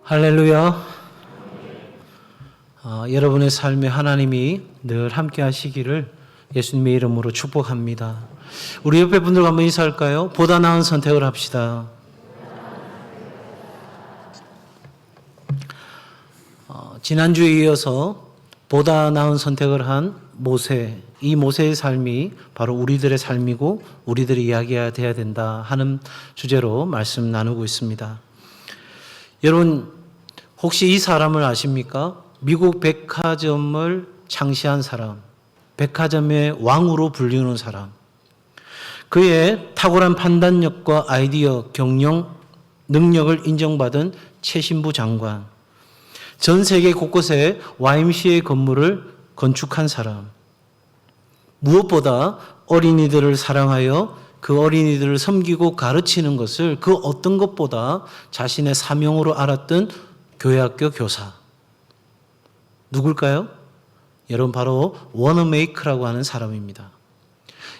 할렐루야. 여러분의 삶에 하나님이 늘 함께 하시기를 예수님의 이름으로 축복합니다. 우리 옆에 분들과 한번 인사할까요? 보다 나은 선택을 합시다. 지난주에 이어서 보다 나은 선택을 한 모세, 이 모세의 삶이 바로 우리들의 삶이고 우리들의 이야기가 되어야 된다 하는 주제로 말씀 나누고 있습니다. 여러분 혹시 이 사람을 아십니까? 미국 백화점을 창시한 사람, 백화점의 왕으로 불리는 사람. 그의 탁월한 판단력과 아이디어, 경영, 능력을 인정받은 최신부 장관. 전 세계 곳곳에 YMCA 건물을 건축한 사람. 무엇보다 어린이들을 사랑하여 그 어린이들을 섬기고 가르치는 것을 그 어떤 것보다 자신의 사명으로 알았던 교회학교 교사. 누굴까요? 여러분 바로 워너메이커라고 하는 사람입니다.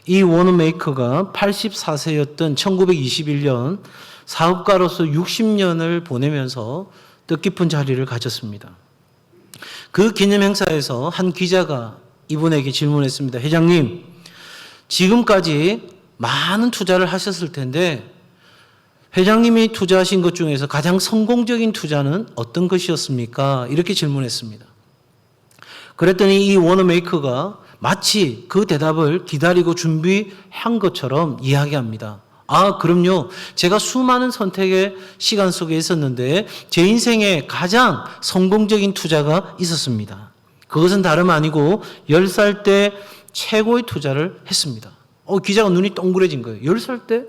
이 워너메이커가 84세였던 1921년 사업가로서 60년을 보내면서 뜻깊은 자리를 가졌습니다. 그 기념 행사에서 한 기자가 이분에게 질문했습니다. 회장님, 지금까지 많은 투자를 하셨을 텐데 회장님이 투자하신 것 중에서 가장 성공적인 투자는 어떤 것이었습니까? 이렇게 질문했습니다. 그랬더니 이 워너메이커가 마치 그 대답을 기다리고 준비한 것처럼 이야기합니다. 그럼요. 제가 수많은 선택의 시간 속에 있었는데 제 인생에 가장 성공적인 투자가 있었습니다. 그것은 다름 아니고 10살 때 최고의 투자를 했습니다. 기자가 눈이 동그래진 거예요. 10살 때?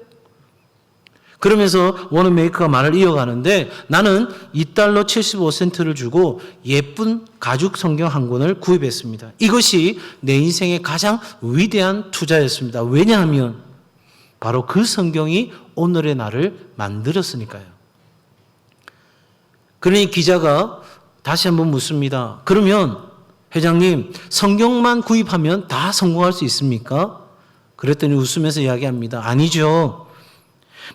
그러면서 워너메이커가 말을 이어가는데 나는 $2 75센트를 주고 예쁜 가죽 성경 한 권을 구입했습니다. 이것이 내 인생의 가장 위대한 투자였습니다. 왜냐하면 바로 그 성경이 오늘의 나를 만들었으니까요. 그러니 기자가 다시 한번 묻습니다. 그러면 회장님, 성경만 구입하면 다 성공할 수 있습니까? 그랬더니 웃으면서 이야기합니다. 아니죠.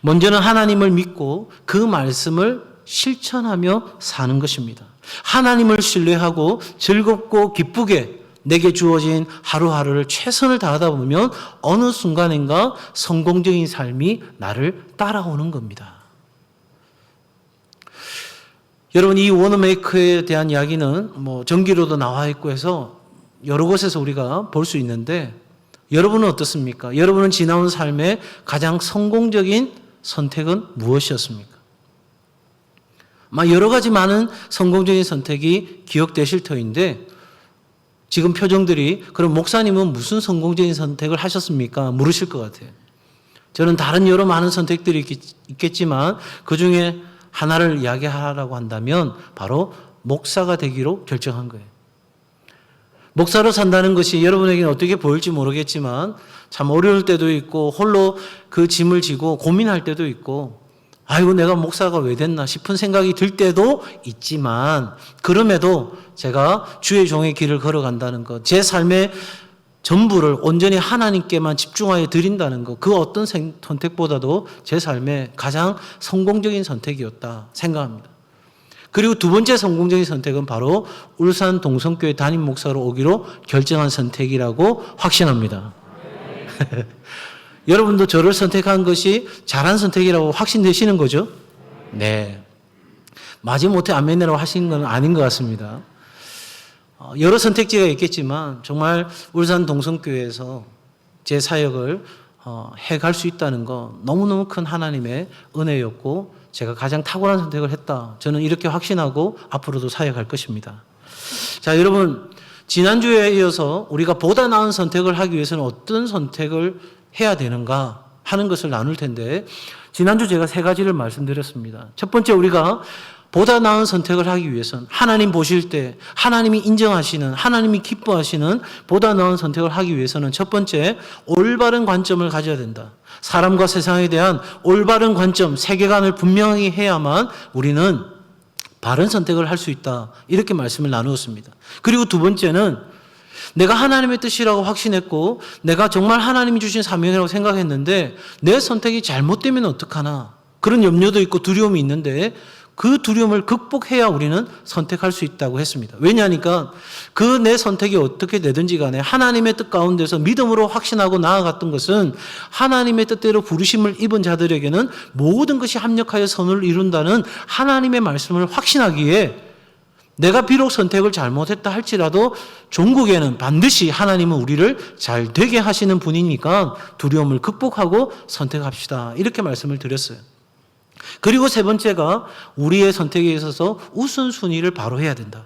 먼저는 하나님을 믿고 그 말씀을 실천하며 사는 것입니다. 하나님을 신뢰하고 즐겁고 기쁘게 내게 주어진 하루하루를 최선을 다하다 보면 어느 순간인가 성공적인 삶이 나를 따라오는 겁니다. 여러분, 이 워너메이커에 대한 이야기는 전기로도 나와 있고 해서 여러 곳에서 우리가 볼 수 있는데 여러분은 어떻습니까? 여러분은 지나온 삶의 가장 성공적인 선택은 무엇이었습니까? 여러 가지 많은 성공적인 선택이 기억되실 터인데 지금 표정들이 그럼 목사님은 무슨 성공적인 선택을 하셨습니까? 물으실 것 같아요. 저는 다른 여러 많은 선택들이 있겠지만 그중에 하나를 이야기하라고 한다면 바로 목사가 되기로 결정한 거예요. 목사로 산다는 것이 여러분에게는 어떻게 보일지 모르겠지만 참 어려울 때도 있고 홀로 그 짐을 지고 고민할 때도 있고 아이고 내가 목사가 왜 됐나 싶은 생각이 들 때도 있지만 그럼에도 제가 주의 종의 길을 걸어간다는 것, 제 삶의 전부를 온전히 하나님께만 집중하여 드린다는 것, 그 어떤 선택보다도 제 삶의 가장 성공적인 선택이었다 생각합니다. 그리고 두 번째 성공적인 선택은 바로 울산 동성교회 담임 목사로 오기로 결정한 선택이라고 확신합니다. 여러분도 저를 선택한 것이 잘한 선택이라고 확신되시는 거죠? 네. 마지못해 아멘이라고 하신 건 아닌 것 같습니다. 여러 선택지가 있겠지만 정말 울산 동성교회에서 제 사역을 해갈 수 있다는 거 너무너무 큰 하나님의 은혜였고 제가 가장 탁월한 선택을 했다. 저는 이렇게 확신하고 앞으로도 사역할 것입니다. 자, 여러분, 지난주에 이어서 우리가 보다 나은 선택을 하기 위해서는 어떤 선택을 해야 되는가 하는 것을 나눌 텐데 지난주 제가 3가지를 말씀드렸습니다. 첫 번째, 우리가 보다 나은 선택을 하기 위해서는 하나님 보실 때 하나님이 인정하시는, 하나님이 기뻐하시는 보다 나은 선택을 하기 위해서는 첫 번째, 올바른 관점을 가져야 된다. 사람과 세상에 대한 올바른 관점, 세계관을 분명히 해야만 우리는 바른 선택을 할 수 있다. 이렇게 말씀을 나누었습니다. 그리고 두 번째는 내가 하나님의 뜻이라고 확신했고 내가 정말 하나님이 주신 사명이라고 생각했는데 내 선택이 잘못되면 어떡하나 그런 염려도 있고 두려움이 있는데 그 두려움을 극복해야 우리는 선택할 수 있다고 했습니다. 왜냐하니까 그 내 선택이 어떻게 되든지 간에 하나님의 뜻 가운데서 믿음으로 확신하고 나아갔던 것은 하나님의 뜻대로 부르심을 입은 자들에게는 모든 것이 합력하여 선을 이룬다는 하나님의 말씀을 확신하기에 내가 비록 선택을 잘못했다 할지라도 종국에는 반드시 하나님은 우리를 잘 되게 하시는 분이니까 두려움을 극복하고 선택합시다. 이렇게 말씀을 드렸어요. 그리고 세 번째가 우리의 선택에 있어서 우선순위를 바로 해야 된다.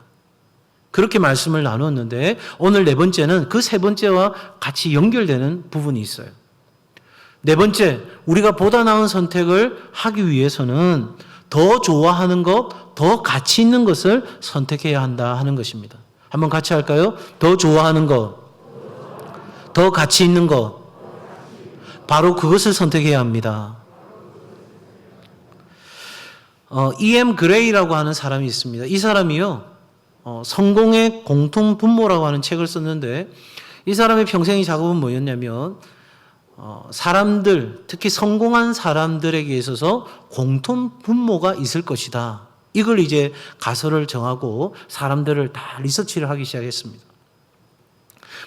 그렇게 말씀을 나누었는데 오늘 네 번째는 그 세 번째와 같이 연결되는 부분이 있어요. 네 번째, 우리가 보다 나은 선택을 하기 위해서는 더 좋아하는 것, 더 가치 있는 것을 선택해야 한다 하는 것입니다. 한번 같이 할까요? 더 좋아하는 것, 더 가치 있는 것, 바로 그것을 선택해야 합니다. E.M. 그레이라고 하는 사람이 있습니다. 이 사람이요, 성공의 공통 분모라고 하는 책을 썼는데 이 사람의 평생의 작업은 뭐였냐면 사람들, 특히 성공한 사람들에게 있어서 공통 분모가 있을 것이다. 이걸 이제 가설을 정하고 사람들을 다 리서치를 하기 시작했습니다.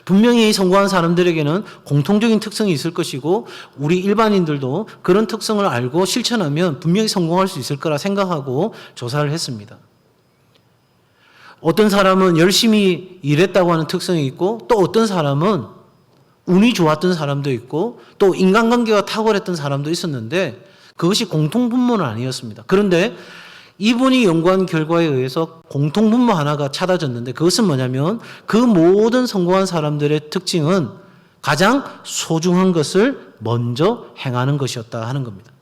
분명히 성공한 사람들에게는 공통적인 특성이 있을 것이고 우리 일반인들도 그런 특성을 알고 실천하면 분명히 성공할 수 있을 거라 생각하고 조사를 했습니다. 어떤 사람은 열심히 일했다고 하는 특성이 있고 또 어떤 사람은 운이 좋았던 사람도 있고 또 인간관계가 탁월했던 사람도 있었는데 그것이 공통분모는 아니었습니다. 그런데 이분이 연구한 결과에 의해서 공통분모 하나가 찾아졌는데 그것은 뭐냐면 그 모든 성공한 사람들의 특징은 가장 소중한 것을 먼저 행하는 것이었다 하는 겁니다.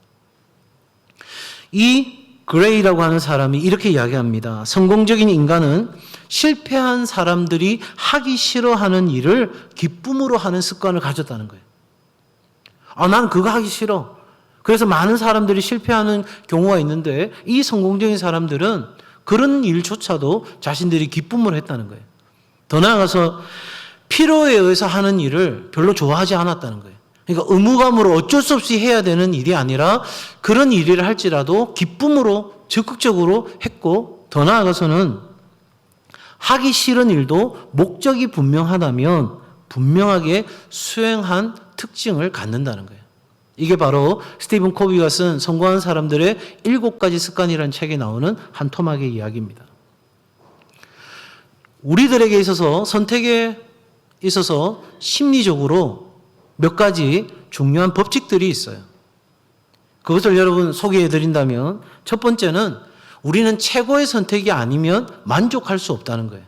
이 그레이라고 하는 사람이 이렇게 이야기합니다. 성공적인 인간은 실패한 사람들이 하기 싫어하는 일을 기쁨으로 하는 습관을 가졌다는 거예요. 난 그거 하기 싫어. 그래서 많은 사람들이 실패하는 경우가 있는데 이 성공적인 사람들은 그런 일조차도 자신들이 기쁨으로 했다는 거예요. 더 나아가서 필요에 의해서 하는 일을 별로 좋아하지 않았다는 거예요. 그러니까 의무감으로 어쩔 수 없이 해야 되는 일이 아니라 그런 일을 할지라도 기쁨으로 적극적으로 했고 더 나아가서는 하기 싫은 일도 목적이 분명하다면 분명하게 수행한 특징을 갖는다는 거예요. 이게 바로 스티븐 코비가 쓴 성공한 사람들의 7가지 습관이라는 책에 나오는 한 토막의 이야기입니다. 우리들에게 있어서 선택에 있어서 심리적으로 몇 가지 중요한 법칙들이 있어요. 그것을 여러분 소개해 드린다면 첫 번째는 우리는 최고의 선택이 아니면 만족할 수 없다는 거예요.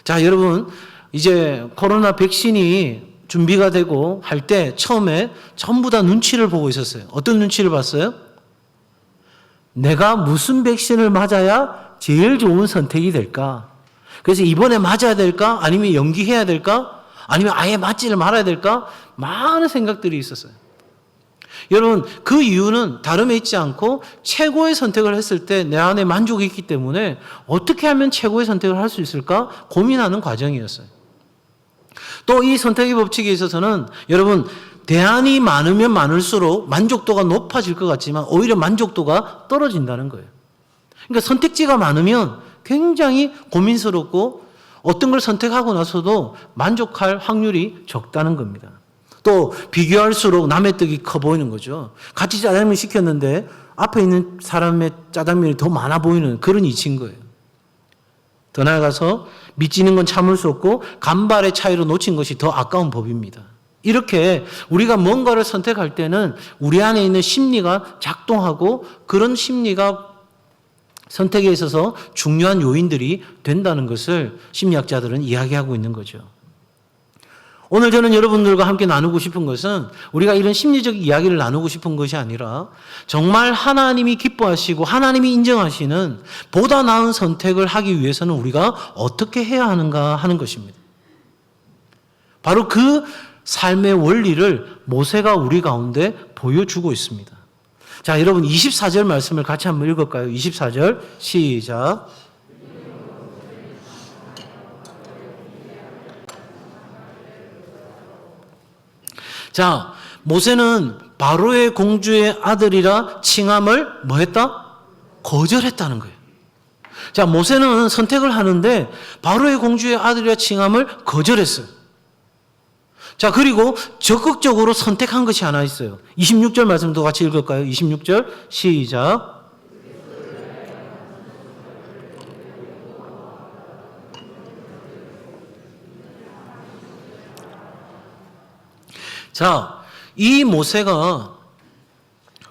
자, 여러분 이제 코로나 백신이 준비가 되고 할 때 처음에 전부 다 눈치를 보고 있었어요. 어떤 눈치를 봤어요? 내가 무슨 백신을 맞아야 제일 좋은 선택이 될까? 그래서 이번에 맞아야 될까? 아니면 연기해야 될까? 아니면 아예 맞지를 말아야 될까? 많은 생각들이 있었어요. 여러분 그 이유는 다름에 있지 않고 최고의 선택을 했을 때 내 안에 만족이 있기 때문에 어떻게 하면 최고의 선택을 할 수 있을까? 고민하는 과정이었어요. 또 이 선택의 법칙에 있어서는 여러분 대안이 많으면 많을수록 만족도가 높아질 것 같지만 오히려 만족도가 떨어진다는 거예요. 그러니까 선택지가 많으면 굉장히 고민스럽고 어떤 걸 선택하고 나서도 만족할 확률이 적다는 겁니다. 또 비교할수록 남의 떡이 커 보이는 거죠. 같이 짜장면 시켰는데 앞에 있는 사람의 짜장면이 더 많아 보이는 그런 이치인 거예요. 더 나아가서 미치는 건 참을 수 없고 간발의 차이로 놓친 것이 더 아까운 법입니다. 이렇게 우리가 뭔가를 선택할 때는 우리 안에 있는 심리가 작동하고 그런 심리가 선택에 있어서 중요한 요인들이 된다는 것을 심리학자들은 이야기하고 있는 거죠. 오늘 저는 여러분들과 함께 나누고 싶은 것은 우리가 이런 심리적 이야기를 나누고 싶은 것이 아니라 정말 하나님이 기뻐하시고 하나님이 인정하시는 보다 나은 선택을 하기 위해서는 우리가 어떻게 해야 하는가 하는 것입니다. 바로 그 삶의 원리를 모세가 우리 가운데 보여주고 있습니다. 자, 여러분 24절 말씀을 같이 한번 읽을까요? 24절 시작. 자, 모세는 바로의 공주의 아들이라 칭함을 뭐 했다? 거절했다는 거예요. 자, 모세는 선택을 하는데 바로의 공주의 아들이라 칭함을 거절했어요. 자, 그리고 적극적으로 선택한 것이 하나 있어요. 26절 말씀도 같이 읽을까요? 26절 시작. 자, 이 모세가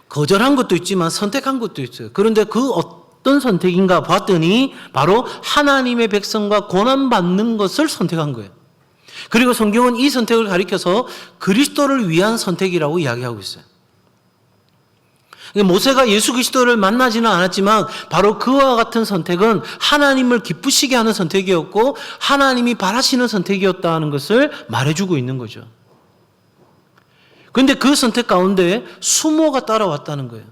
거절한 것도 있지만 선택한 것도 있어요. 그런데 그 어떤 선택인가 봤더니 바로 하나님의 백성과 고난받는 것을 선택한 거예요. 그리고 성경은 이 선택을 가리켜서 그리스도를 위한 선택이라고 이야기하고 있어요. 모세가 예수 그리스도를 만나지는 않았지만 바로 그와 같은 선택은 하나님을 기쁘시게 하는 선택이었고 하나님이 바라시는 선택이었다는 것을 말해주고 있는 거죠. 그런데 그 선택 가운데 수모가 따라왔다는 거예요.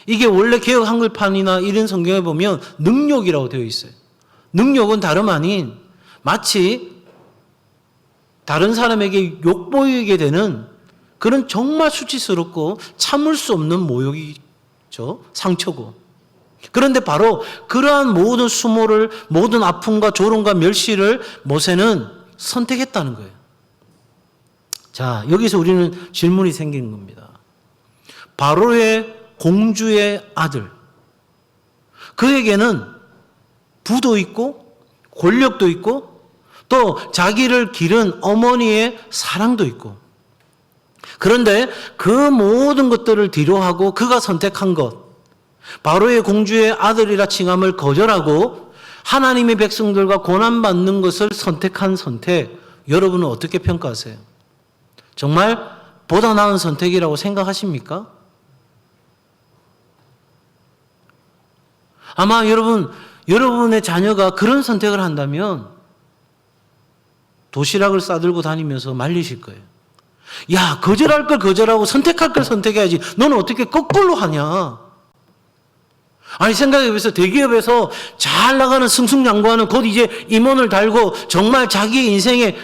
이게 원래 개역 한글판이나 이런 성경에 보면 능욕이라고 되어 있어요. 능욕은 다름 아닌 마치 다른 사람에게 욕보이게 되는 그런 정말 수치스럽고 참을 수 없는 모욕이죠. 상처고. 그런데 바로 그러한 모든 수모를, 모든 아픔과 조롱과 멸시를 모세는 선택했다는 거예요. 자, 여기서 우리는 질문이 생기는 겁니다. 바로의 공주의 아들. 그에게는 부도 있고 권력도 있고 또 자기를 기른 어머니의 사랑도 있고, 그런데 그 모든 것들을 뒤로하고 그가 선택한 것, 바로의 공주의 아들이라 칭함을 거절하고 하나님의 백성들과 고난받는 것을 선택한 선택, 여러분은 어떻게 평가하세요? 정말 보다 나은 선택이라고 생각하십니까? 아마 여러분의 자녀가 그런 선택을 한다면 도시락을 싸들고 다니면서 말리실 거예요. 야, 거절할 걸 거절하고 선택할 걸 선택해야지. 너는 어떻게 거꾸로 하냐? 아니, 생각해보세요. 대기업에서 잘 나가는 승승장구하는 곧 이제 임원을 달고 정말 자기 인생에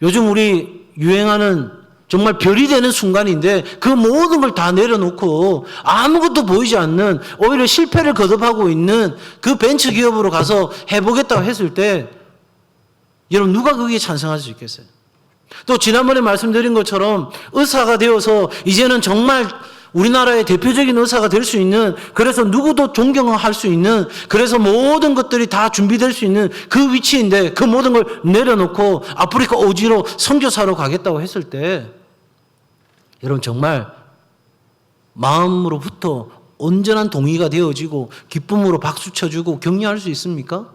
요즘 우리 유행하는 정말 별이 되는 순간인데 그 모든 걸 다 내려놓고 아무것도 보이지 않는 오히려 실패를 거듭하고 있는 그 벤처 기업으로 가서 해보겠다고 했을 때 여러분 누가 거기에 찬성할 수 있겠어요? 또 지난번에 말씀드린 것처럼 의사가 되어서 이제는 정말 우리나라의 대표적인 의사가 될 수 있는, 그래서 누구도 존경할 수 있는, 그래서 모든 것들이 다 준비될 수 있는 그 위치인데 그 모든 걸 내려놓고 아프리카 오지로 선교사로 가겠다고 했을 때 여러분 정말 마음으로부터 온전한 동의가 되어지고 기쁨으로 박수 쳐주고 격려할 수 있습니까?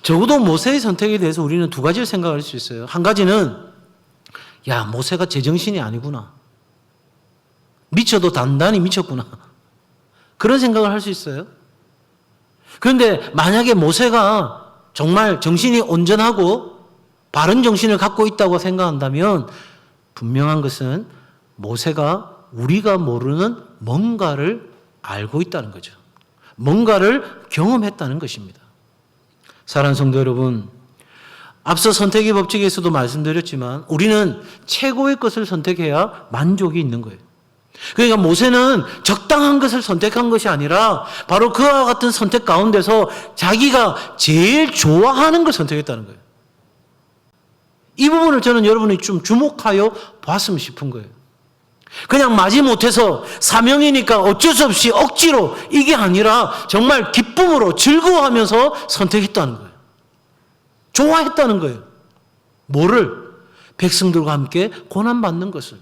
적어도 모세의 선택에 대해서 우리는 두 가지를 생각할 수 있어요. 한 가지는 야, 모세가 제정신이 아니구나. 미쳐도 단단히 미쳤구나. 그런 생각을 할 수 있어요. 그런데 만약에 모세가 정말 정신이 온전하고 바른 정신을 갖고 있다고 생각한다면 분명한 것은 모세가 우리가 모르는 뭔가를 알고 있다는 거죠. 뭔가를 경험했다는 것입니다. 사랑하는 성도 여러분, 앞서 선택의 법칙에서도 말씀드렸지만 우리는 최고의 것을 선택해야 만족이 있는 거예요. 그러니까 모세는 적당한 것을 선택한 것이 아니라 바로 그와 같은 선택 가운데서 자기가 제일 좋아하는 걸 선택했다는 거예요. 이 부분을 저는 여러분이 좀 주목하여 봤으면 싶은 거예요. 그냥 마지못해서 사명이니까 어쩔 수 없이 억지로, 이게 아니라 정말 기쁨으로 즐거워하면서 선택했다는 거예요. 좋아했다는 거예요. 뭐를? 백성들과 함께 고난받는 것을.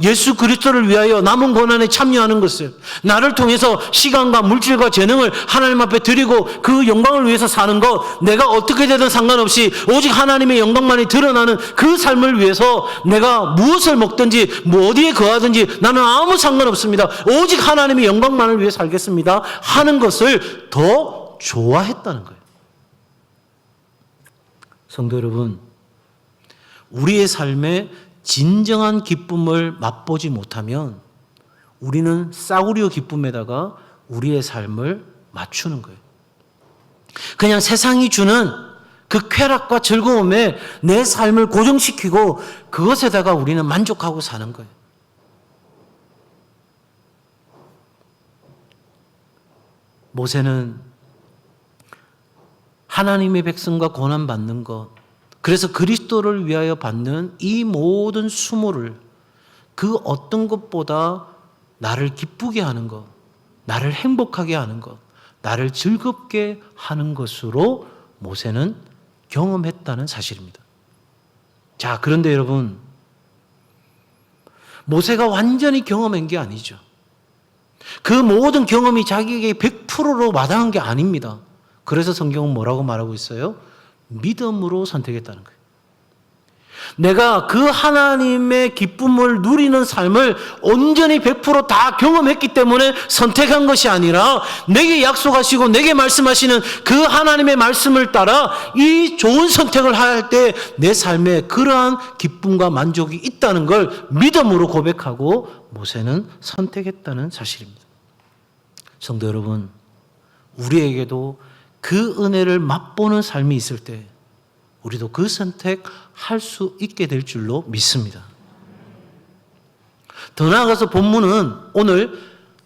예수 그리스도를 위하여 남은 고난에 참여하는 것을, 나를 통해서 시간과 물질과 재능을 하나님 앞에 드리고 그 영광을 위해서 사는 것, 내가 어떻게 되든 상관없이 오직 하나님의 영광만이 드러나는 그 삶을 위해서 내가 무엇을 먹든지 뭐 어디에 거하든지 나는 아무 상관없습니다. 오직 하나님의 영광만을 위해 살겠습니다 하는 것을 더 좋아했다는 거예요. 성도 여러분, 우리의 삶에 진정한 기쁨을 맛보지 못하면 우리는 싸구려 기쁨에다가 우리의 삶을 맞추는 거예요. 그냥 세상이 주는 그 쾌락과 즐거움에 내 삶을 고정시키고 그것에다가 우리는 만족하고 사는 거예요. 모세는 하나님의 백성과 고난받는 것, 그래서 그리스도를 위하여 받는 이 모든 수모를 그 어떤 것보다 나를 기쁘게 하는 것, 나를 행복하게 하는 것, 나를 즐겁게 하는 것으로 모세는 경험했다는 사실입니다. 자, 그런데 여러분, 모세가 완전히 경험한 게 아니죠. 그 모든 경험이 자기에게 100%로 마땅한 게 아닙니다. 그래서 성경은 뭐라고 말하고 있어요? 믿음으로 선택했다는 거예요. 내가 그 하나님의 기쁨을 누리는 삶을 온전히 100%다 경험했기 때문에 선택한 것이 아니라 내게 약속하시고 내게 말씀하시는 그 하나님의 말씀을 따라 이 좋은 선택을 할 때 내 삶에 그러한 기쁨과 만족이 있다는 걸 믿음으로 고백하고 모세는 선택했다는 사실입니다. 성도 여러분, 우리에게도 그 은혜를 맛보는 삶이 있을 때 우리도 그 선택할 수 있게 될 줄로 믿습니다. 더 나아가서 본문은 오늘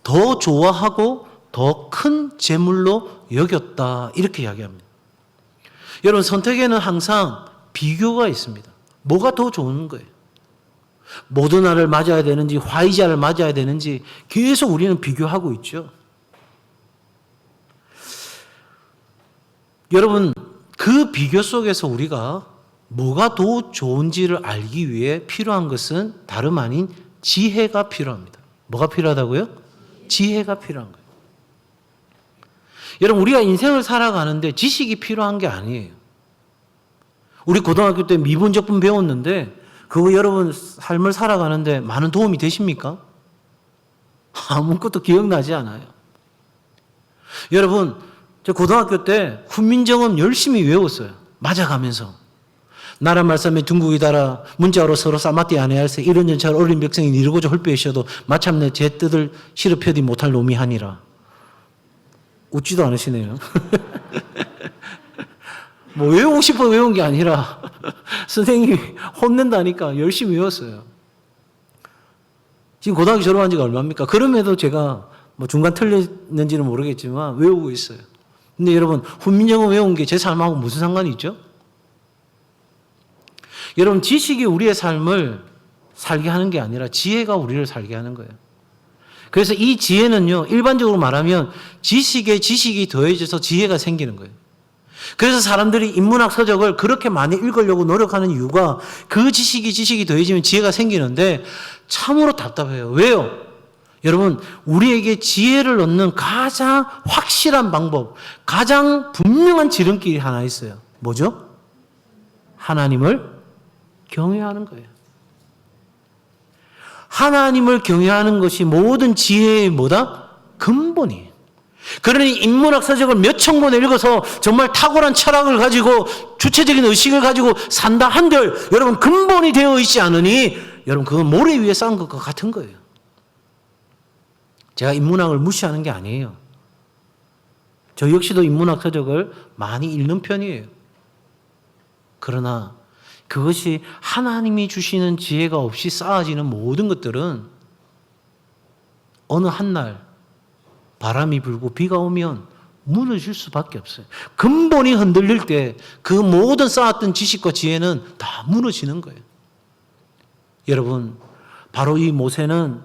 더 좋아하고 더 큰 재물로 여겼다 이렇게 이야기합니다. 여러분, 선택에는 항상 비교가 있습니다. 뭐가 더 좋은 거예요? 모더나를 맞아야 되는지 화이자를 맞아야 되는지 계속 우리는 비교하고 있죠. 여러분, 그 비교 속에서 우리가 뭐가 더 좋은지를 알기 위해 필요한 것은 다름 아닌 지혜가 필요합니다. 뭐가 필요하다고요? 지혜가 필요한 거예요. 여러분, 우리가 인생을 살아가는데 지식이 필요한 게 아니에요. 우리 고등학교 때 미분적분 배웠는데 그거 여러분 삶을 살아가는데 많은 도움이 되십니까? 아무것도 기억나지 않아요. 여러분, 저 고등학교 때 훈민정음 열심히 외웠어요. 맞아가면서. 나라 말씀에 둥국이다라 문자로 서로 싸맞디 아니할세 이런 전차를 어린 백성이 이르고자 헐빼이셔도 마참내 제 뜻을 실업펴디 못할 놈이 하니라. 웃지도 않으시네요. 뭐 외우고 싶어 외운 게 아니라 선생님이 혼낸다니까 열심히 외웠어요. 지금 고등학교 졸업한 지가 얼마입니까? 그럼에도 제가 뭐 중간 틀렸는지는 모르겠지만 외우고 있어요. 근데 여러분, 훈민정음 외운 게 제 삶하고 무슨 상관이 있죠? 여러분, 지식이 우리의 삶을 살게 하는 게 아니라 지혜가 우리를 살게 하는 거예요. 그래서 이 지혜는요, 일반적으로 말하면 지식에 지식이 더해져서 지혜가 생기는 거예요. 그래서 사람들이 인문학 서적을 그렇게 많이 읽으려고 노력하는 이유가 그 지식이 더해지면 지혜가 생기는데 참으로 답답해요. 왜요? 여러분, 우리에게 지혜를 얻는 가장 확실한 방법, 가장 분명한 지름길이 하나 있어요. 뭐죠? 하나님을 경외하는 거예요. 하나님을 경외하는 것이 모든 지혜의 뭐다? 근본이에요. 그러니 인문학 서적을 몇 천 권을 읽어서 정말 탁월한 철학을 가지고 주체적인 의식을 가지고 산다 한들 여러분 근본이 되어 있지 않으니 여러분 그건 모래 위에 쌓은 것과 같은 거예요. 제가 인문학을 무시하는 게 아니에요. 저 역시도 인문학 서적을 많이 읽는 편이에요. 그러나 그것이 하나님이 주시는 지혜가 없이 쌓아지는 모든 것들은 어느 한날 바람이 불고 비가 오면 무너질 수밖에 없어요. 근본이 흔들릴 때 그 모든 쌓았던 지식과 지혜는 다 무너지는 거예요. 여러분, 바로 이 모세는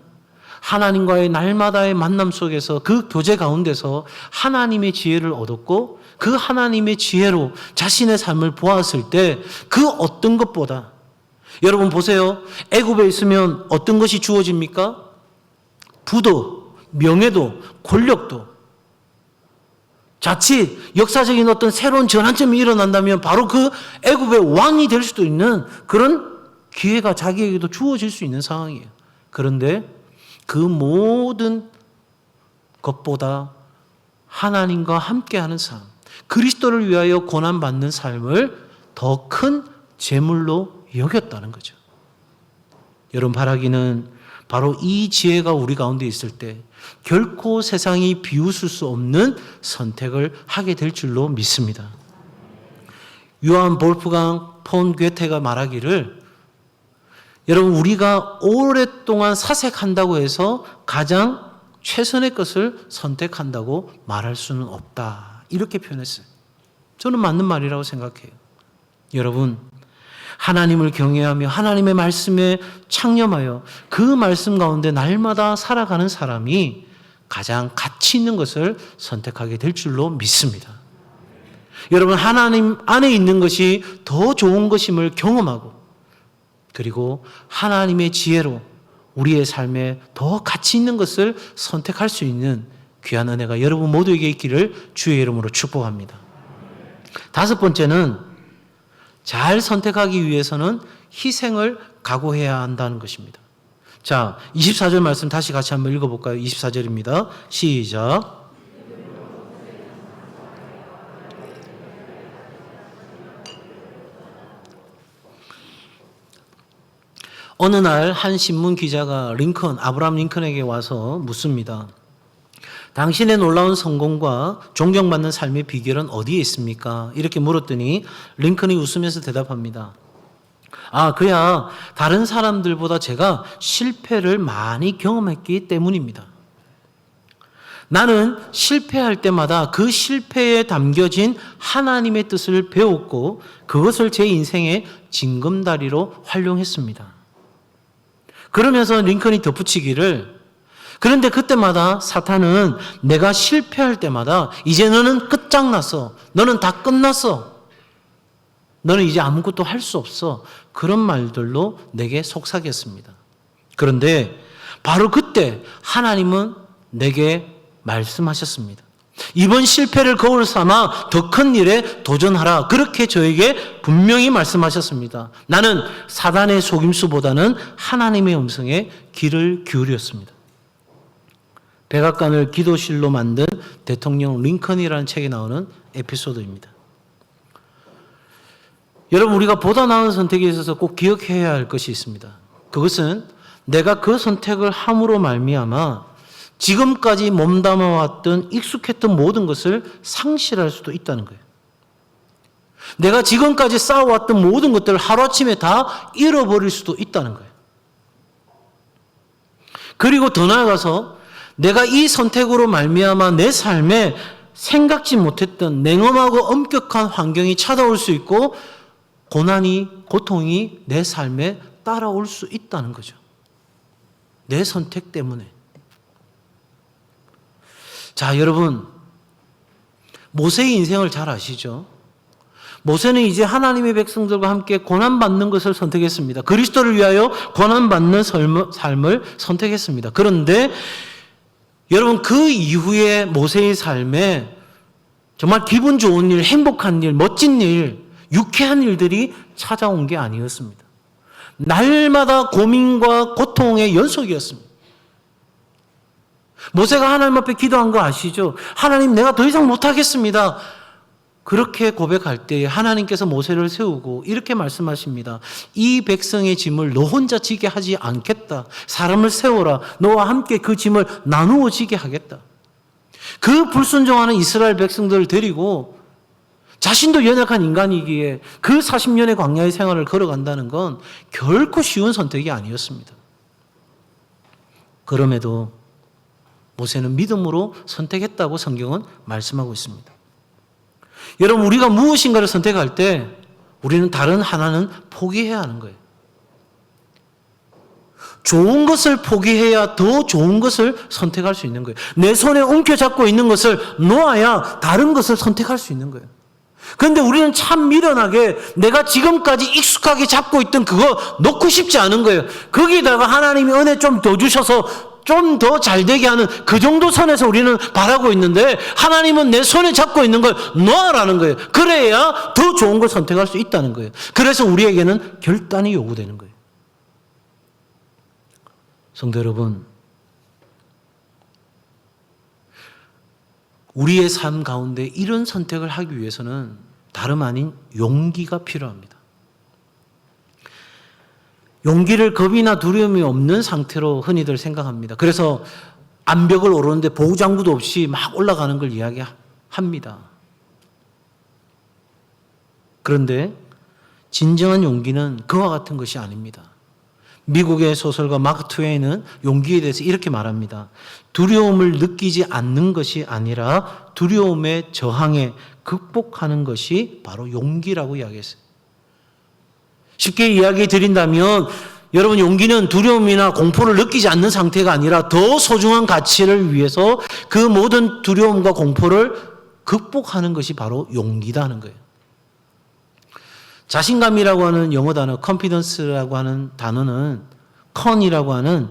하나님과의 날마다의 만남 속에서 그 교제 가운데서 하나님의 지혜를 얻었고 그 하나님의 지혜로 자신의 삶을 보았을 때 그 어떤 것보다 여러분 보세요. 애굽에 있으면 어떤 것이 주어집니까? 부도, 명예도, 권력도. 자칫 역사적인 어떤 새로운 전환점이 일어난다면 바로 그 애굽의 왕이 될 수도 있는 그런 기회가 자기에게도 주어질 수 있는 상황이에요. 그런데 그 모든 것보다 하나님과 함께하는 삶, 그리스도를 위하여 고난받는 삶을 더 큰 재물로 여겼다는 거죠. 여러분, 바라기는 바로 이 지혜가 우리 가운데 있을 때 결코 세상이 비웃을 수 없는 선택을 하게 될 줄로 믿습니다. 요한 볼프강 폰 괴테가 말하기를 여러분, 우리가 오랫동안 사색한다고 해서 가장 최선의 것을 선택한다고 말할 수는 없다. 이렇게 표현했어요. 저는 맞는 말이라고 생각해요. 여러분, 하나님을 경외하며 하나님의 말씀에 창념하여 그 말씀 가운데 날마다 살아가는 사람이 가장 가치 있는 것을 선택하게 될 줄로 믿습니다. 여러분, 하나님 안에 있는 것이 더 좋은 것임을 경험하고, 그리고 하나님의 지혜로 우리의 삶에 더 가치 있는 것을 선택할 수 있는 귀한 은혜가 여러분 모두에게 있기를 주의 이름으로 축복합니다. 다섯 번째는 잘 선택하기 위해서는 희생을 각오해야 한다는 것입니다. 자, 24절 말씀 다시 같이 한번 읽어볼까요? 24절입니다. 시작. 어느 날 한 신문 기자가 아브라함 링컨에게 와서 묻습니다. 당신의 놀라운 성공과 존경받는 삶의 비결은 어디에 있습니까? 이렇게 물었더니 링컨이 웃으면서 대답합니다. 그야 다른 사람들보다 제가 실패를 많이 경험했기 때문입니다. 나는 실패할 때마다 그 실패에 담겨진 하나님의 뜻을 배웠고 그것을 제 인생의 징검다리로 활용했습니다. 그러면서 링컨이 덧붙이기를, 그런데 그때마다 사탄은 내가 실패할 때마다 이제 너는 끝장났어. 너는 다 끝났어. 너는 이제 아무것도 할 수 없어. 그런 말들로 내게 속삭였습니다. 그런데 바로 그때 하나님은 내게 말씀하셨습니다. 이번 실패를 거울 삼아 더 큰 일에 도전하라. 그렇게 저에게 분명히 말씀하셨습니다. 나는 사단의 속임수보다는 하나님의 음성에 귀를 기울였습니다. 백악관을 기도실로 만든 대통령 링컨이라는 책에 나오는 에피소드입니다. 여러분, 우리가 보다 나은 선택에 있어서 꼭 기억해야 할 것이 있습니다. 그것은 내가 그 선택을 함으로 말미암아 지금까지 몸담아왔던 익숙했던 모든 것을 상실할 수도 있다는 거예요. 내가 지금까지 쌓아왔던 모든 것들을 하루아침에 다 잃어버릴 수도 있다는 거예요. 그리고 더 나아가서 내가 이 선택으로 말미암아 내 삶에 생각지 못했던 냉엄하고 엄격한 환경이 찾아올 수 있고 고통이 내 삶에 따라올 수 있다는 거죠. 내 선택 때문에. 자, 여러분, 모세의 인생을 잘 아시죠? 모세는 이제 하나님의 백성들과 함께 고난받는 것을 선택했습니다. 그리스도를 위하여 고난받는 삶을 선택했습니다. 그런데 여러분, 그 이후에 모세의 삶에 정말 기분 좋은 일, 행복한 일, 멋진 일, 유쾌한 일들이 찾아온 게 아니었습니다. 날마다 고민과 고통의 연속이었습니다. 모세가 하나님 앞에 기도한 거 아시죠? 하나님, 내가 더 이상 못하겠습니다. 그렇게 고백할 때 하나님께서 모세를 세우고 이렇게 말씀하십니다. 이 백성의 짐을 너 혼자 지게 하지 않겠다. 사람을 세워라. 너와 함께 그 짐을 나누어 지게 하겠다. 그 불순종하는 이스라엘 백성들을 데리고 자신도 연약한 인간이기에 그 40년의 광야의 생활을 걸어간다는 건 결코 쉬운 선택이 아니었습니다. 그럼에도 모세는 믿음으로 선택했다고 성경은 말씀하고 있습니다. 여러분, 우리가 무엇인가를 선택할 때 우리는 다른 하나는 포기해야 하는 거예요. 좋은 것을 포기해야 더 좋은 것을 선택할 수 있는 거예요. 내 손에 움켜잡고 있는 것을 놓아야 다른 것을 선택할 수 있는 거예요. 그런데 우리는 참 미련하게 내가 지금까지 익숙하게 잡고 있던 그거 놓고 싶지 않은 거예요. 거기다가 하나님이 은혜 좀 더 주셔서 좀 더 잘되게 하는 그 정도 선에서 우리는 바라고 있는데 하나님은 내 손에 잡고 있는 걸 놓아라는 거예요. 그래야 더 좋은 걸 선택할 수 있다는 거예요. 그래서 우리에게는 결단이 요구되는 거예요. 성도 여러분, 우리의 삶 가운데 이런 선택을 하기 위해서는 다름 아닌 용기가 필요합니다. 용기를 겁이나 두려움이 없는 상태로 흔히들 생각합니다. 그래서 암벽을 오르는데 보호장구도 없이 막 올라가는 걸 이야기합니다. 그런데 진정한 용기는 그와 같은 것이 아닙니다. 미국의 소설가 마크 트웨인은 용기에 대해서 이렇게 말합니다. 두려움을 느끼지 않는 것이 아니라 두려움에 저항해 극복하는 것이 바로 용기라고 이야기했어요. 쉽게 이야기 드린다면 여러분, 용기는 두려움이나 공포를 느끼지 않는 상태가 아니라 더 소중한 가치를 위해서 그 모든 두려움과 공포를 극복하는 것이 바로 용기다 하는 거예요. 자신감이라고 하는 영어 단어, confidence라고 하는 단어는 con이라고 하는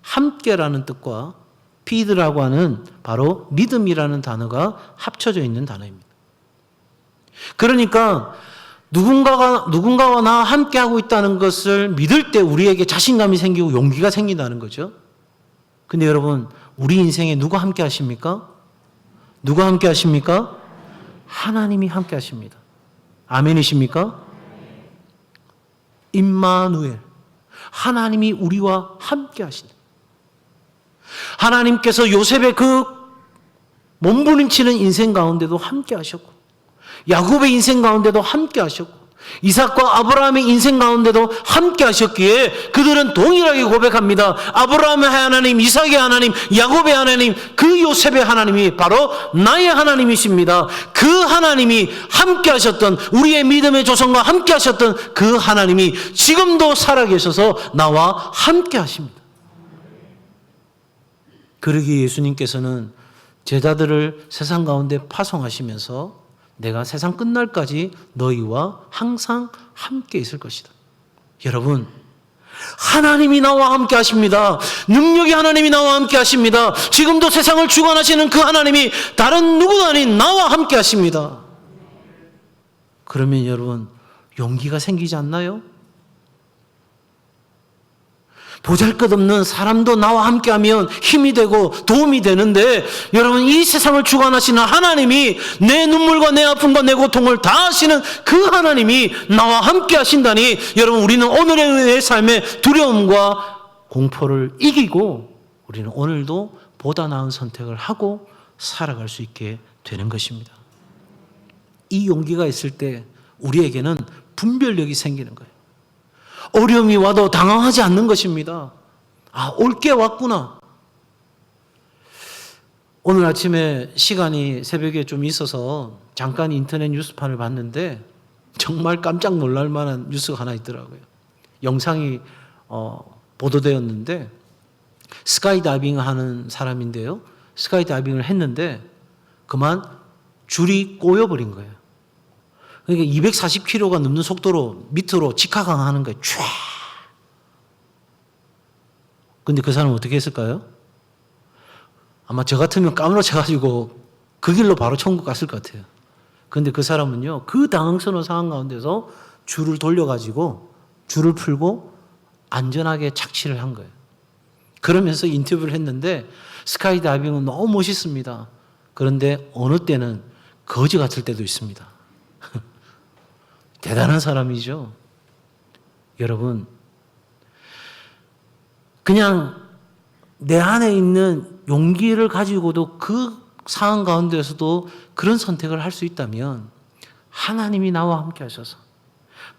함께라는 뜻과 feed라고 하는 바로 믿음이라는 단어가 합쳐져 있는 단어입니다. 그러니까 누군가와 나 함께하고 있다는 것을 믿을 때 우리에게 자신감이 생기고 용기가 생긴다는 거죠. 근데 여러분, 우리 인생에 누가 함께 하십니까? 누가 함께 하십니까? 하나님이 함께 하십니다. 아멘이십니까? 임마누엘. 하나님이 우리와 함께 하신다. 하나님께서 요셉의 그 몸부림치는 인생 가운데도 함께 하셨고, 야곱의 인생 가운데도 함께 하셨고, 이삭과 아브라함의 인생 가운데도 함께 하셨기에 그들은 동일하게 고백합니다. 아브라함의 하나님, 이삭의 하나님, 야곱의 하나님, 그 요셉의 하나님이 바로 나의 하나님이십니다. 그 하나님이 함께 하셨던, 우리의 믿음의 조상과 함께 하셨던 그 하나님이 지금도 살아계셔서 나와 함께 하십니다. 그러기에 예수님께서는 제자들을 세상 가운데 파송하시면서 내가 세상 끝날까지 너희와 항상 함께 있을 것이다. 여러분, 하나님이 나와 함께 하십니다. 능력의 하나님이 나와 함께 하십니다. 지금도 세상을 주관하시는 그 하나님이 다른 누구도 아닌 나와 함께 하십니다. 그러면 여러분, 용기가 생기지 않나요? 보잘것없는 사람도 나와 함께하면 힘이 되고 도움이 되는데, 여러분, 이 세상을 주관하시는 하나님이, 내 눈물과 내 아픔과 내 고통을 다 아시는 그 하나님이 나와 함께 하신다니, 여러분, 우리는 오늘의 삶의 두려움과 공포를 이기고 우리는 오늘도 보다 나은 선택을 하고 살아갈 수 있게 되는 것입니다. 이 용기가 있을 때 우리에게는 분별력이 생기는 거예요. 어려움이 와도 당황하지 않는 것입니다. 아, 올 게 왔구나. 오늘 아침에 시간이 새벽에 좀 있어서 잠깐 인터넷 뉴스판을 봤는데 정말 깜짝 놀랄 만한 뉴스가 하나 있더라고요. 영상이 보도되었는데, 스카이다이빙 하는 사람인데요. 스카이다이빙을 했는데 그만 줄이 꼬여버린 거예요. 그러니까 240km가 넘는 속도로 밑으로 직하강하는 거예요. 촤. 근데 그 사람은 어떻게 했을까요? 아마 저 같으면 까무러쳐가지고 그 길로 바로 천국 갔을 것 같아요. 근데 그 사람은요, 그 당황스러운 상황 가운데서 줄을 돌려가지고 줄을 풀고 안전하게 착취를 한 거예요. 그러면서 인터뷰를 했는데, 스카이다이빙은 너무 멋있습니다. 그런데 어느 때는 거지 같을 때도 있습니다. 대단한 사람이죠. 여러분, 그냥 내 안에 있는 용기를 가지고도 그 상황 가운데서도 그런 선택을 할 수 있다면, 하나님이 나와 함께 하셔서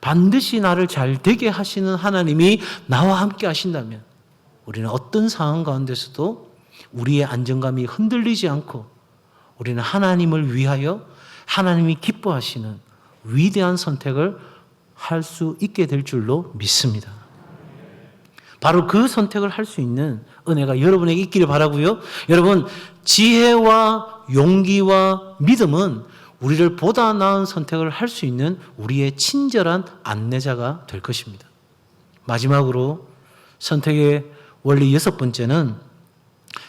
반드시 나를 잘 되게 하시는 하나님이 나와 함께 하신다면, 우리는 어떤 상황 가운데서도 우리의 안정감이 흔들리지 않고 우리는 하나님을 위하여 하나님이 기뻐하시는 위대한 선택을 할 수 있게 될 줄로 믿습니다. 바로 그 선택을 할 수 있는 은혜가 여러분에게 있기를 바라고요. 여러분, 지혜와 용기와 믿음은 우리를 보다 나은 선택을 할 수 있는 우리의 친절한 안내자가 될 것입니다. 마지막으로 선택의 원리 6번째는,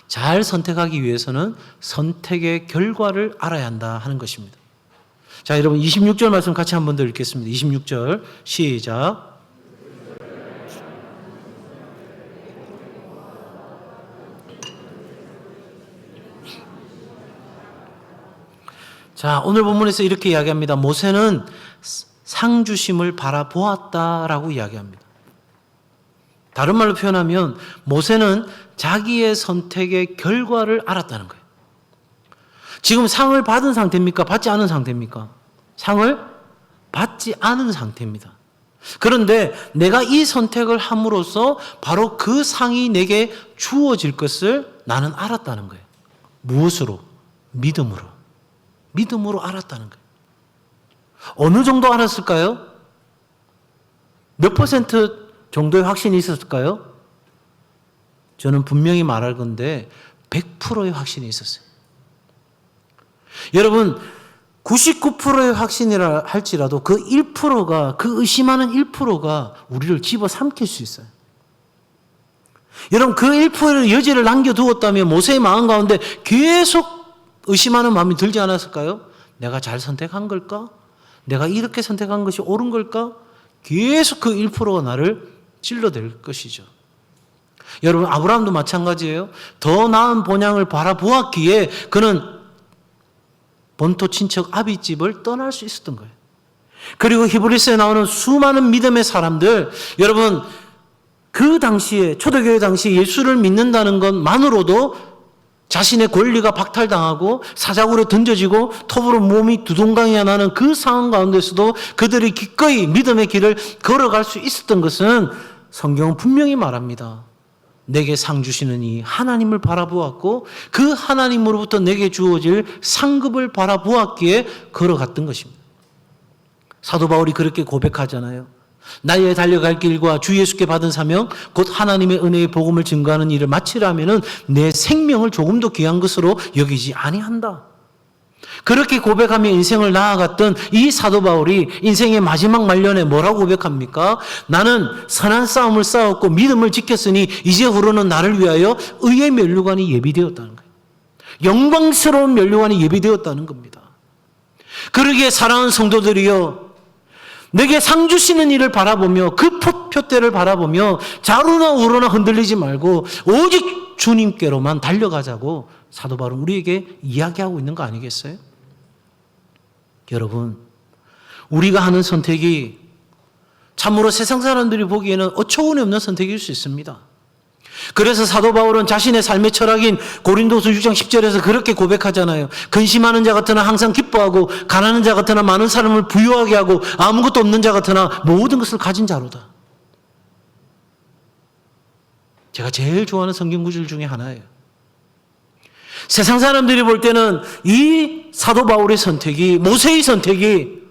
잘 선택하기 위해서는 선택의 결과를 알아야 한다 하는 것입니다. 자, 여러분 26절 말씀 같이 한 번 더 읽겠습니다. 26절 시작. 자, 오늘 본문에서 이렇게 이야기합니다. 모세는 상 주심을 바라보았다라고 이야기합니다. 다른 말로 표현하면 모세는 자기의 선택의 결과를 알았다는 거예요. 지금 상을 받은 상태입니까? 받지 않은 상태입니까? 상을 받지 않은 상태입니다. 그런데 내가 이 선택을 함으로써 바로 그 상이 내게 주어질 것을 나는 알았다는 거예요. 무엇으로? 믿음으로. 믿음으로 알았다는 거예요. 어느 정도 알았을까요? 몇 퍼센트 정도의 확신이 있었을까요? 저는 분명히 말할 건데 100%의 확신이 있었어요. 여러분, 99%의 확신이라 할지라도 그 1%가, 그 의심하는 1%가 우리를 집어삼킬 수 있어요. 여러분, 그 1%의 여지를 남겨두었다면 모세의 마음 가운데 계속 의심하는 마음이 들지 않았을까요? 내가 잘 선택한 걸까? 내가 이렇게 선택한 것이 옳은 걸까? 계속 그 1%가 나를 찔러댈 것이죠. 여러분, 아브라함도 마찬가지예요. 더 나은 본향을 바라보았기에 그는 본토 친척 아비집을 떠날 수 있었던 거예요. 그리고 히브리서에 나오는 수많은 믿음의 사람들, 여러분, 그 당시에, 초대교회 당시에 예수를 믿는다는 것만으로도 자신의 권리가 박탈당하고 사자굴에 던져지고 톱으로 몸이 두동강이 나는 그 상황 가운데서도 그들이 기꺼이 믿음의 길을 걸어갈 수 있었던 것은 성경은 분명히 말합니다. 내게 상 주시는 이 하나님을 바라보았고 그 하나님으로부터 내게 주어질 상급을 바라보았기에 걸어갔던 것입니다. 사도 바울이 그렇게 고백하잖아요. 나의 달려갈 길과 주 예수께 받은 사명 곧 하나님의 은혜의 복음을 증거하는 일을 마치려면은 내 생명을 조금도 귀한 것으로 여기지 아니한다. 그렇게 고백하며 인생을 나아갔던 이 사도 바울이 인생의 마지막 말년에 뭐라고 고백합니까? 나는 선한 싸움을 싸웠고 믿음을 지켰으니 이제후로는 나를 위하여 의의 면류관이 예비되었다는 거예요. 영광스러운 면류관이 예비되었다는 겁니다. 그러기에 사랑하는 성도들이여, 내게 상 주시는 일을 바라보며 그 표대를 바라보며 좌로나 우로나 흔들리지 말고 오직 주님께로만 달려가자고 사도 바울은 우리에게 이야기하고 있는 거 아니겠어요? 여러분, 우리가 하는 선택이 참으로 세상 사람들이 보기에는 어처구니 없는 선택일 수 있습니다. 그래서 사도 바울은 자신의 삶의 철학인 고린도서 6장 10절에서 그렇게 고백하잖아요. 근심하는 자 같으나 항상 기뻐하고 가난한 자 같으나 많은 사람을 부유하게 하고 아무것도 없는 자 같으나 모든 것을 가진 자로다. 제가 제일 좋아하는 성경 구절 중에 하나예요. 세상 사람들이 볼 때는 이 사도 바울의 선택이, 모세의 선택이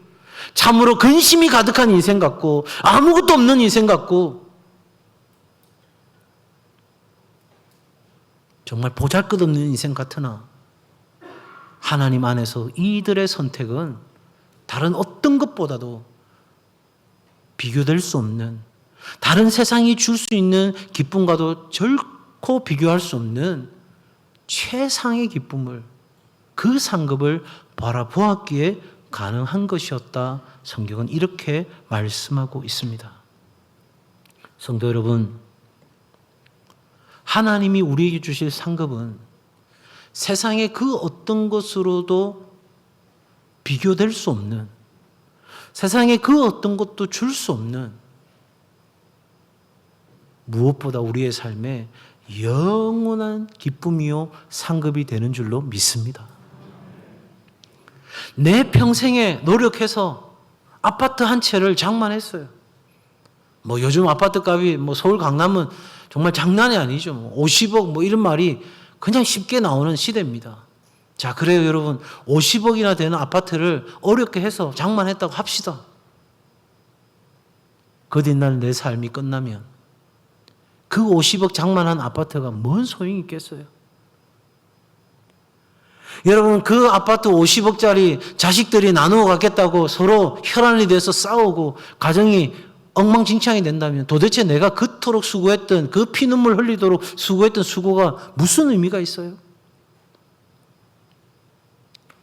참으로 근심이 가득한 인생 같고 아무것도 없는 인생 같고 정말 보잘것없는 인생 같으나 하나님 안에서 이들의 선택은 다른 어떤 것보다도 비교될 수 없는, 다른 세상이 줄 수 있는 기쁨과도 결코 비교할 수 없는 최상의 기쁨을, 그 상급을 바라보았기에 가능한 것이었다. 성경은 이렇게 말씀하고 있습니다. 성도 여러분, 하나님이 우리에게 주실 상급은 세상의 그 어떤 것으로도 비교될 수 없는, 세상의 그 어떤 것도 줄 수 없는, 무엇보다 우리의 삶에 영원한 기쁨이요 상급이 되는 줄로 믿습니다. 내 평생에 노력해서 아파트 한 채를 장만했어요. 요즘 아파트 값이 서울 강남은 정말 장난이 아니죠. 50억 이런 말이 그냥 쉽게 나오는 시대입니다. 자, 그래요 여러분, 50억이나 되는 아파트를 어렵게 해서 장만했다고 합시다. 그 뒷날 내 삶이 끝나면 그 50억 장만한 아파트가 뭔 소용이 있겠어요? 여러분, 그 아파트 50억짜리 자식들이 나누어 갖겠다고 서로 혈안이 돼서 싸우고 가정이 엉망진창이 된다면 도대체 내가 그토록 수고했던, 그 피눈물 흘리도록 수고했던 수고가 무슨 의미가 있어요?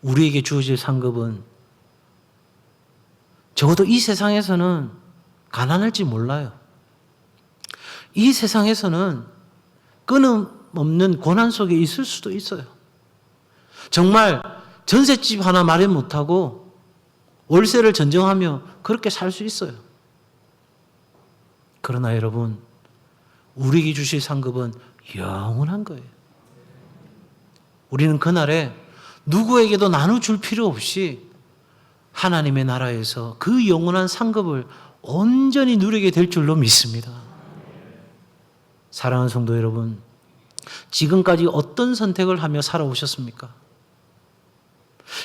우리에게 주어질 상급은 적어도 이 세상에서는 가난할지 몰라요. 이 세상에서는 끊임없는 고난 속에 있을 수도 있어요. 정말 전셋집 하나 마련 못하고 월세를 전정하며 그렇게 살 수 있어요. 그러나 여러분, 우리에게 주실 상급은 영원한 거예요. 우리는 그날에 누구에게도 나눠줄 필요 없이 하나님의 나라에서 그 영원한 상급을 온전히 누리게 될 줄로 믿습니다. 사랑하는 성도 여러분, 지금까지 어떤 선택을 하며 살아오셨습니까?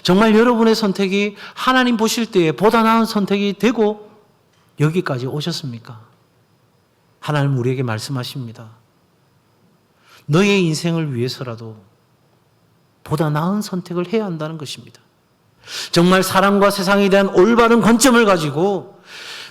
정말 여러분의 선택이 하나님 보실 때에 보다 나은 선택이 되고 여기까지 오셨습니까? 하나님 우리에게 말씀하십니다. 너의 인생을 위해서라도 보다 나은 선택을 해야 한다는 것입니다. 정말 사랑과 세상에 대한 올바른 관점을 가지고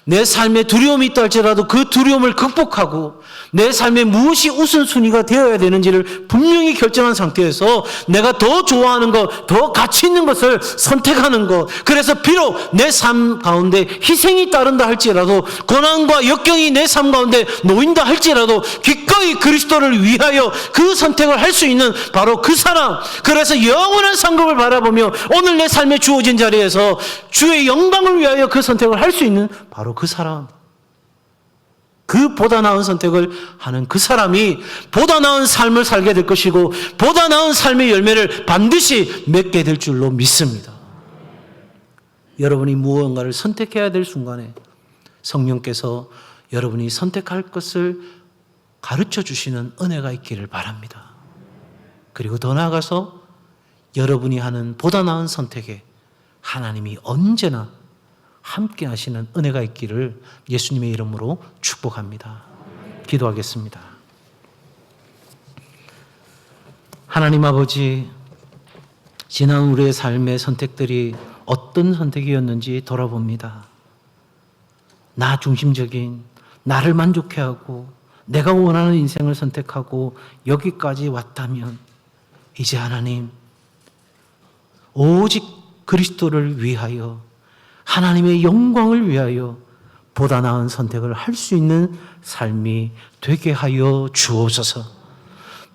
내 삶에 두려움이 있다 할지라도 그 두려움을 극복하고 내 삶에 무엇이 우선순위가 되어야 되는지를 분명히 결정한 상태에서 내가 더 좋아하는 것, 더 가치 있는 것을 선택하는 것, 그래서 비록 내 삶 가운데 희생이 따른다 할지라도 고난과 역경이 내 삶 가운데 놓인다 할지라도 기꺼이 그리스도를 위하여 그 선택을 할 수 있는 바로 그 사람, 그래서 영원한 상급을 바라보며 오늘 내 삶에 주어진 자리에서 주의 영광을 위하여 그 선택을 할 수 있는 바로 그 사람, 그 보다 나은 선택을 하는 그 사람이 보다 나은 삶을 살게 될 것이고 보다 나은 삶의 열매를 반드시 맺게 될 줄로 믿습니다. 여러분이 무언가를 선택해야 될 순간에 성령께서 여러분이 선택할 것을 가르쳐 주시는 은혜가 있기를 바랍니다. 그리고 더 나아가서 여러분이 하는 보다 나은 선택에 하나님이 언제나 함께 하시는 은혜가 있기를 예수님의 이름으로 축복합니다. 기도하겠습니다. 하나님 아버지, 지난 우리의 삶의 선택들이 어떤 선택이었는지 돌아봅니다. 나 중심적인, 나를 만족해 하고 내가 원하는 인생을 선택하고 여기까지 왔다면 이제 하나님, 오직 그리스도를 위하여 하나님의 영광을 위하여 보다 나은 선택을 할 수 있는 삶이 되게 하여 주옵소서.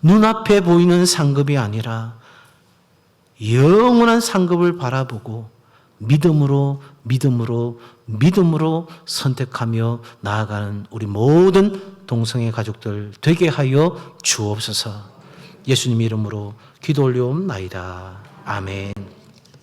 눈앞에 보이는 상급이 아니라 영원한 상급을 바라보고 믿음으로 선택하며 나아가는 우리 모든 동성애 가족들 되게 하여 주옵소서. 예수님 이름으로 기도 올려옵나이다. 아멘.